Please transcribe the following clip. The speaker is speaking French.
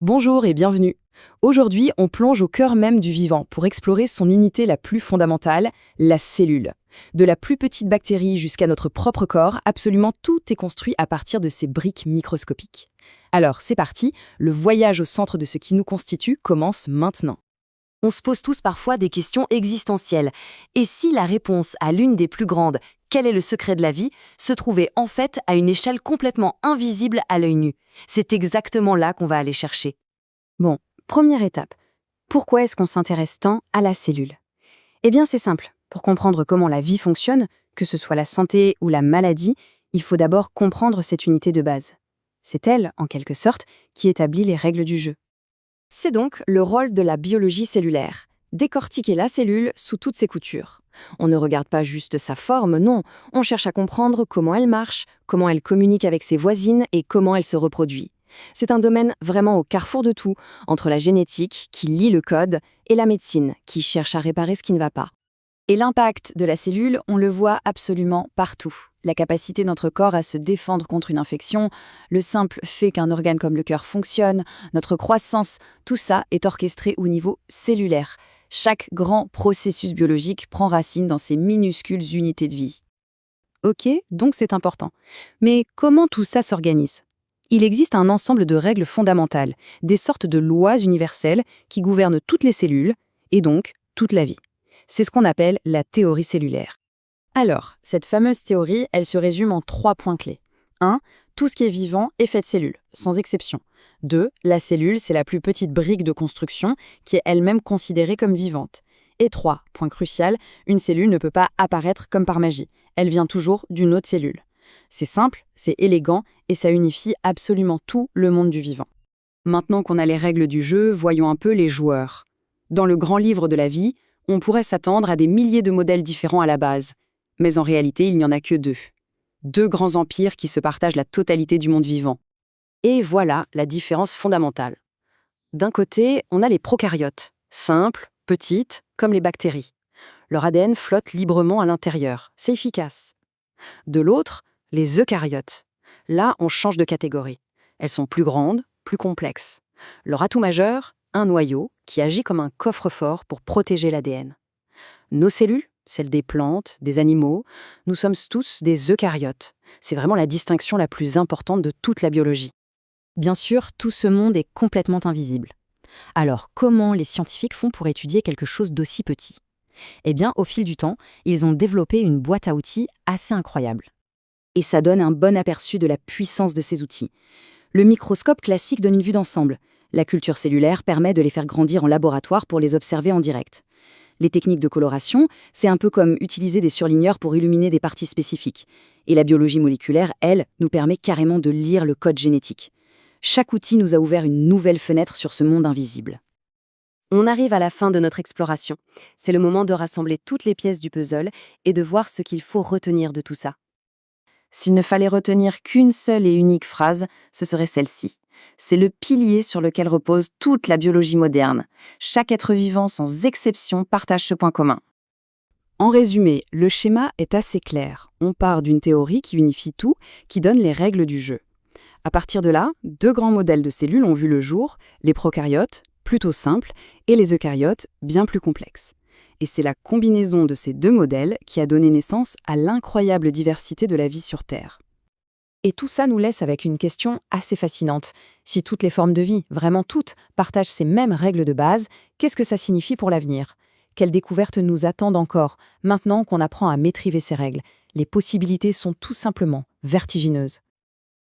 Bonjour et bienvenue. Aujourd'hui, on plonge au cœur même du vivant pour explorer son unité la plus fondamentale, la cellule. De la plus petite bactérie jusqu'à notre propre corps, absolument tout est construit à partir de ces briques microscopiques. Alors, c'est parti, le voyage au centre de ce qui nous constitue commence maintenant. On se pose tous parfois des questions existentielles. Et si la réponse à l'une des plus grandes «Quel est le secret de la vie?» se trouvait en fait à une échelle complètement invisible à l'œil nu? C'est exactement là qu'on va aller chercher. Bon, première étape. Pourquoi est-ce qu'on s'intéresse tant à la cellule? Eh bien, c'est simple. Pour comprendre comment la vie fonctionne, que ce soit la santé ou la maladie, il faut d'abord comprendre cette unité de base. C'est elle, en quelque sorte, qui établit les règles du jeu. C'est donc le rôle de la biologie cellulaire. Décortiquer la cellule sous toutes ses coutures. On ne regarde pas juste sa forme, non. On cherche à comprendre comment elle marche, comment elle communique avec ses voisines et comment elle se reproduit. C'est un domaine vraiment au carrefour de tout, entre la génétique, qui lit le code, et la médecine, qui cherche à réparer ce qui ne va pas. Et l'impact de la cellule, on le voit absolument partout. La capacité de notre corps à se défendre contre une infection, le simple fait qu'un organe comme le cœur fonctionne, notre croissance, tout ça est orchestré au niveau cellulaire. Chaque grand processus biologique prend racine dans ces minuscules unités de vie. Ok, donc c'est important. Mais comment tout ça s'organise? Il existe un ensemble de règles fondamentales, des sortes de lois universelles qui gouvernent toutes les cellules, et donc toute la vie. C'est ce qu'on appelle la théorie cellulaire. Alors, cette fameuse théorie, elle se résume en 3 points clés. 1. Tout ce qui est vivant est fait de cellules, sans exception. 2. La cellule, c'est la plus petite brique de construction qui est elle-même considérée comme vivante. Et 3. Point crucial, une cellule ne peut pas apparaître comme par magie. Elle vient toujours d'une autre cellule. C'est simple, c'est élégant et ça unifie absolument tout le monde du vivant. Maintenant qu'on a les règles du jeu, voyons un peu les joueurs. Dans le grand livre de la vie, on pourrait s'attendre à des milliers de modèles différents à la base. Mais en réalité, il n'y en a que deux. Deux grands empires qui se partagent la totalité du monde vivant. Et voilà la différence fondamentale. D'un côté, on a les prokaryotes, simples, petites, comme les bactéries. Leur ADN flotte librement à l'intérieur, c'est efficace. De l'autre, les eucaryotes. Là, on change de catégorie. Elles sont plus grandes, plus complexes. Leur atout majeur, un noyau qui agit comme un coffre-fort pour protéger l'ADN. Nos cellules, celles des plantes, des animaux, nous sommes tous des eucaryotes. C'est vraiment la distinction la plus importante de toute la biologie. Bien sûr, tout ce monde est complètement invisible. Alors, comment les scientifiques font pour étudier quelque chose d'aussi petit? Eh bien, au fil du temps, ils ont développé une boîte à outils assez incroyable. Et ça donne un bon aperçu de la puissance de ces outils. Le microscope classique donne une vue d'ensemble. La culture cellulaire permet de les faire grandir en laboratoire pour les observer en direct. Les techniques de coloration, c'est un peu comme utiliser des surligneurs pour illuminer des parties spécifiques. Et la biologie moléculaire, elle, nous permet carrément de lire le code génétique. Chaque outil nous a ouvert une nouvelle fenêtre sur ce monde invisible. On arrive à la fin de notre exploration. C'est le moment de rassembler toutes les pièces du puzzle et de voir ce qu'il faut retenir de tout ça. S'il ne fallait retenir qu'une seule et unique phrase, ce serait celle-ci. C'est le pilier sur lequel repose toute la biologie moderne. Chaque être vivant, sans exception, partage ce point commun. En résumé, le schéma est assez clair. On part d'une théorie qui unifie tout, qui donne les règles du jeu. À partir de là, deux grands modèles de cellules ont vu le jour, les prokaryotes, plutôt simples, et les eucaryotes, bien plus complexes. Et c'est la combinaison de ces deux modèles qui a donné naissance à l'incroyable diversité de la vie sur Terre. Et tout ça nous laisse avec une question assez fascinante. Si toutes les formes de vie, vraiment toutes, partagent ces mêmes règles de base, qu'est-ce que ça signifie pour l'avenir? Quelles découvertes nous attendent encore, maintenant qu'on apprend à maîtriser ces règles? Les possibilités sont tout simplement vertigineuses.